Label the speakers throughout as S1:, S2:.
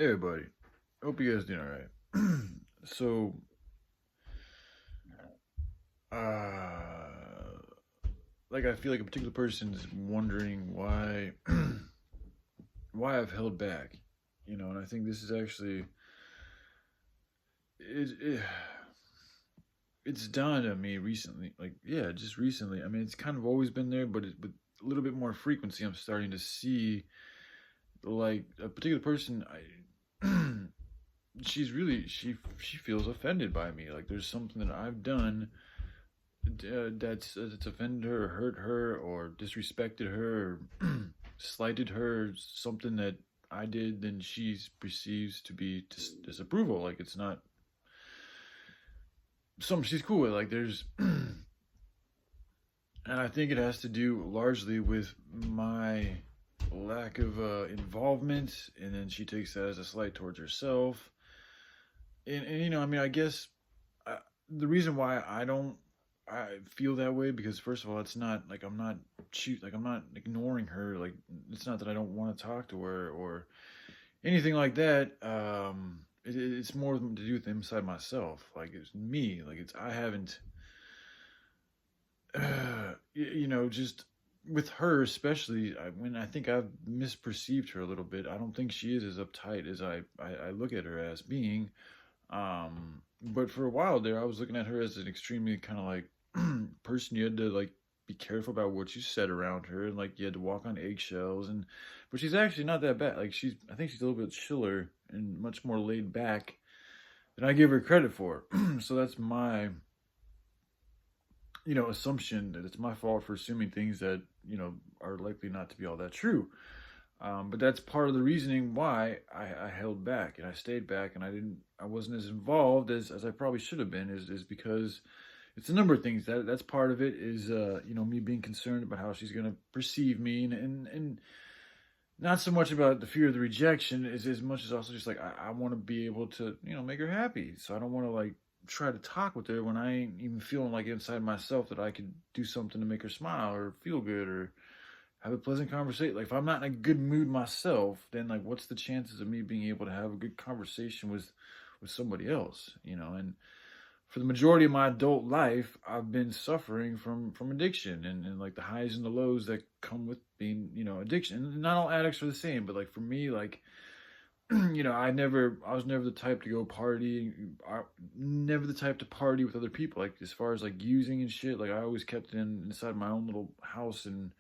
S1: Hey everybody, hope you guys doing alright. So, uh, like I feel like a particular person is wondering why, why I've held back, and I think this is actually it it's dawned on me recently. Like, yeah, just recently. I mean, it's kind of always been there, but with a little bit more frequency, I'm starting to see like a particular person. She feels offended by me. Like, there's something that I've done that's offended her, or hurt her, or disrespected her, or slighted her, something that I did, then she perceives to be disapproval. Like, it's not something she's cool with. Like, there's, and I think it has to do largely with my lack of involvement, and then she takes that as a slight towards herself. And I mean, I guess the reason why I feel that way, because first of all, it's not like I'm not ignoring her. Like, it's not that I don't want to talk to her or anything like that. It's more to do with inside myself. Like, it's me. Like, it's I haven't, just with her especially. When I think I've misperceived her a little bit. I don't think she is as uptight as I look at her as being. But for a while there, I was looking at her as an extremely kind of like person you had to like be careful about what you said around her, and like you had to walk on eggshells. And but she's actually not that bad. Like, I think she's a little bit chiller and much more laid back than I give her credit for. So that's my assumption that it's my fault for assuming things that are likely not to be all that true. But that's part of the reasoning why I held back and I stayed back, and I wasn't as involved as I probably should have been, is because it's a number of things. That's part of it, is me being concerned about how she's gonna perceive me, and not so much about the fear of the rejection as much as also just like I want to be able to make her happy. So I don't want to like try to talk with her when I ain't even feeling like inside myself that I could do something to make her smile or feel good or have a pleasant conversation. Like, if I'm not in a good mood myself, then like what's the chances of me being able to have a good conversation with somebody else? And for the majority of my adult life, I've been suffering from addiction, and like the highs and the lows that come with being, addiction. And not all addicts are the same, but like for me, like, I was never the type to go party, never the type to party with other people. Like, as far as like using and shit, like I always kept it inside my own little house and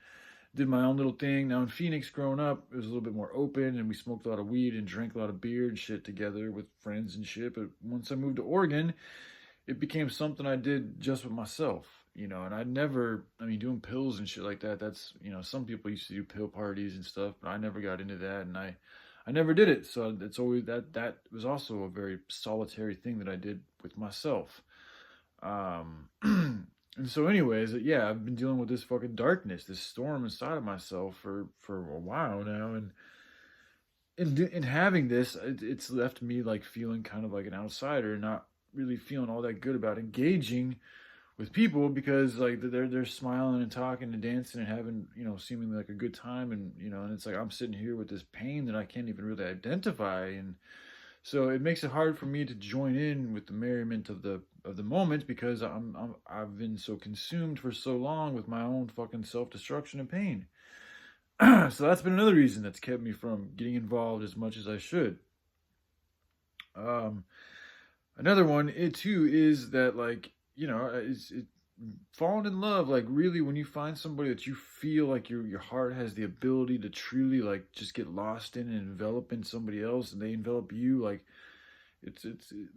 S1: did my own little thing. Now in Phoenix, growing up, it was a little bit more open, and we smoked a lot of weed and drank a lot of beer and shit together with friends and shit. But once I moved to Oregon, it became something I did just with myself, and I never, I mean, doing pills and shit like that, that's, some people used to do pill parties and stuff, but I never got into that, and I never did it. So it's always that was also a very solitary thing that I did with myself. And so anyways, yeah, I've been dealing with this fucking darkness, this storm inside of myself for a while now, and in having this, it's left me like feeling kind of like an outsider, not really feeling all that good about engaging with people, because like they're smiling and talking and dancing and having seemingly like a good time, and it's like I'm sitting here with this pain that I can't even really identify, and so it makes it hard for me to join in with the merriment of the moment, because I've been so consumed for so long with my own fucking self destruction and pain. So that's been another reason that's kept me from getting involved as much as I should. Um, Another one, it too, is that like falling in love. Like, really, when you find somebody that you feel like your heart has the ability to truly like just get lost in and envelop in somebody else, and they envelop you, like it's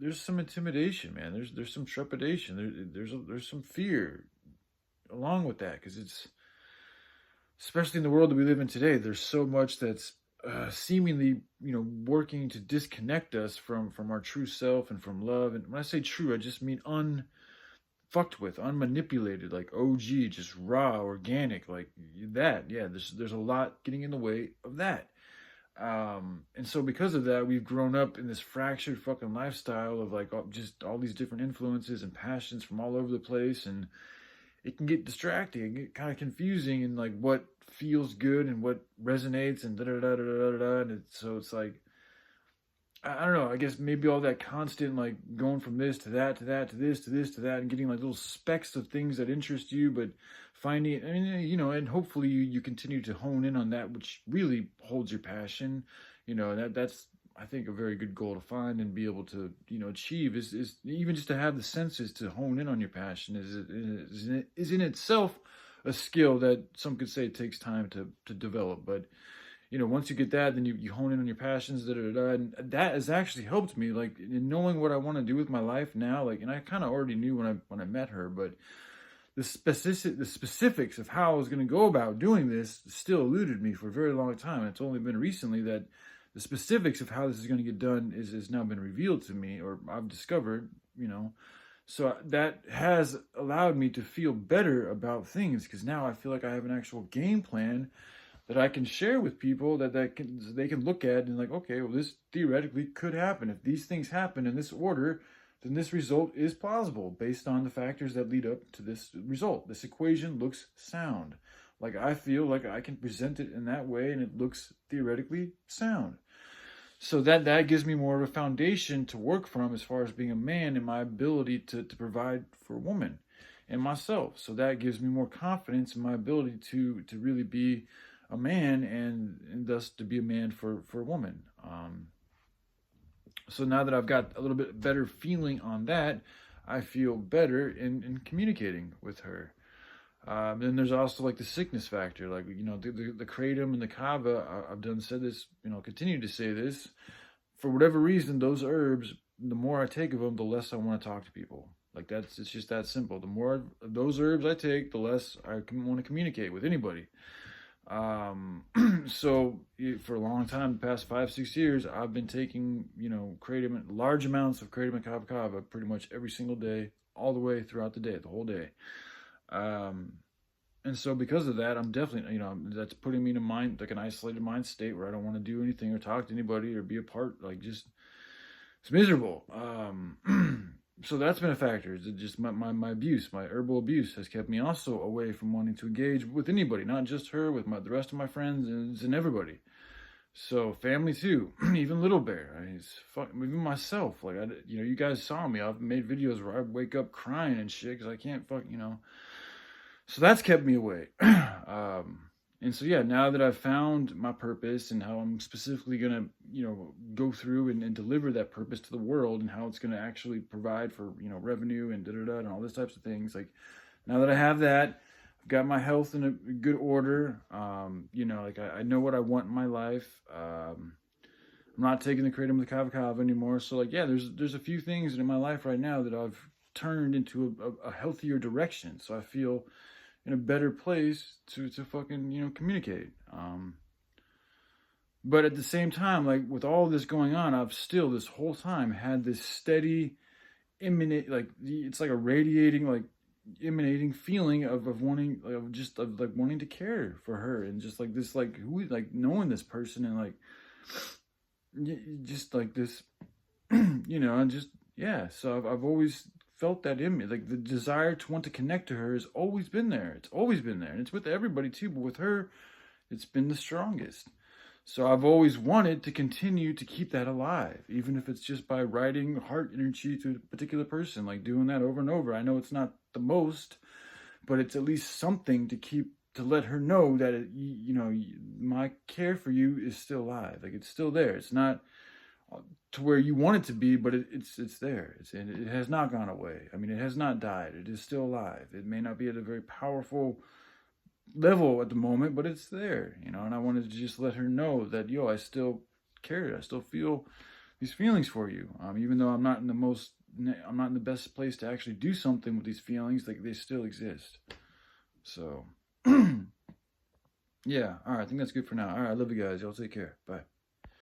S1: there's some intimidation, man. There's some trepidation. There's some fear along with that, because it's, especially in the world that we live in today, there's so much that's seemingly working to disconnect us from our true self and from love. And when I say true, I just mean unfucked with, unmanipulated, like OG, just raw, organic, like that. Yeah, there's a lot getting in the way of that. And so because of that, we've grown up in this fractured fucking lifestyle of like just all these different influences and passions from all over the place, and it can get distracting and get kind of confusing, and like what feels good and what resonates and da da da da da da. And so it's like I don't know, I guess maybe all that constant, like, going from this to that to that to this to this to that, and getting like little specks of things that interest you, but finding, I mean, and hopefully you continue to hone in on that which really holds your passion. That's, I think, a very good goal to find and be able to, achieve, is even just to have the senses to hone in on your passion is in itself a skill that some could say it takes time to develop. But once you get that, then you hone in on your passions, and that has actually helped me, like, in knowing what I want to do with my life now. Like, and I kind of already knew when I met her, but the specifics of how I was going to go about doing this still eluded me for a very long time. And it's only been recently that the specifics of how this is going to get done is now been revealed to me, or I've discovered. So that has allowed me to feel better about things, because now I feel like I have an actual game plan that I can share with people, that they can look at and like, okay, well, this theoretically could happen. If these things happen in this order, then this result is plausible based on the factors that lead up to this result. This equation looks sound. Like, I feel like I can present it in that way and it looks theoretically sound. So that gives me more of a foundation to work from as far as being a man and my ability to provide for a woman and myself. So that gives me more confidence in my ability to really be a man, and thus to be a man for a woman. So now that I've got a little bit better feeling on that, I feel better in communicating with her. Then there's also like the sickness factor, like, the kratom and the kava. I've said this, continue to say this. For whatever reason, those herbs, the more I take of them, the less I want to talk to people. Like, it's just that simple. The more of those herbs I take, the less I want to communicate with anybody. So for a long time, the past 5-6 years, I've been taking, kratom, large amounts of kratom and kava pretty much every single day, all the way throughout the day, the whole day. And so because of that, I'm definitely, that's putting me in an isolated mind state where I don't want to do anything or talk to anybody or be a part, like, just, it's miserable. So that's been a factor. Just my abuse, my herbal abuse, has kept me also away from wanting to engage with anybody, not just her, with the rest of my friends and everybody. So family too, even Little Bear. Even myself. Like, you guys saw me. I've made videos where I wake up crying and shit because I can't So that's kept me away. And so, yeah, now that I've found my purpose and how I'm specifically going to, go through and deliver that purpose to the world, and how it's going to actually provide for, revenue and and all those types of things. Like, now that I have that, I've got my health in a good order. Like, I know what I want in my life. I'm not taking the kratom with the kava anymore. So, like, yeah, there's a few things in my life right now that I've turned into a healthier direction. So I feel in a better place to fucking, communicate. But at the same time, like, with all this going on, I've still this whole time had this steady it's like a radiating, like, emanating feeling of wanting, wanting to care for her, and just like this, like, knowing this person, and like, just like this, and just, yeah. So I've always felt that in me, like, the desire to want to connect to her has always been there. It's always been there, and it's with everybody too, but with her, it's been the strongest. So I've always wanted to continue to keep that alive, even if it's just by writing heart energy to a particular person, like doing that over and over. I know it's not the most, but it's at least something to let her know that my care for you is still alive. Like, it's still there. It's not to where you want it to be, but it's there. It has not gone away. I mean, it has not died. It is still alive. It may not be at a very powerful level at the moment, but it's there, and I wanted to just let her know that, I still care. I still feel these feelings for you. Even though I'm not in the best place to actually do something with these feelings, like, they still exist. So, yeah. All right. I think that's good for now. All right. I love you guys. Y'all take care. Bye.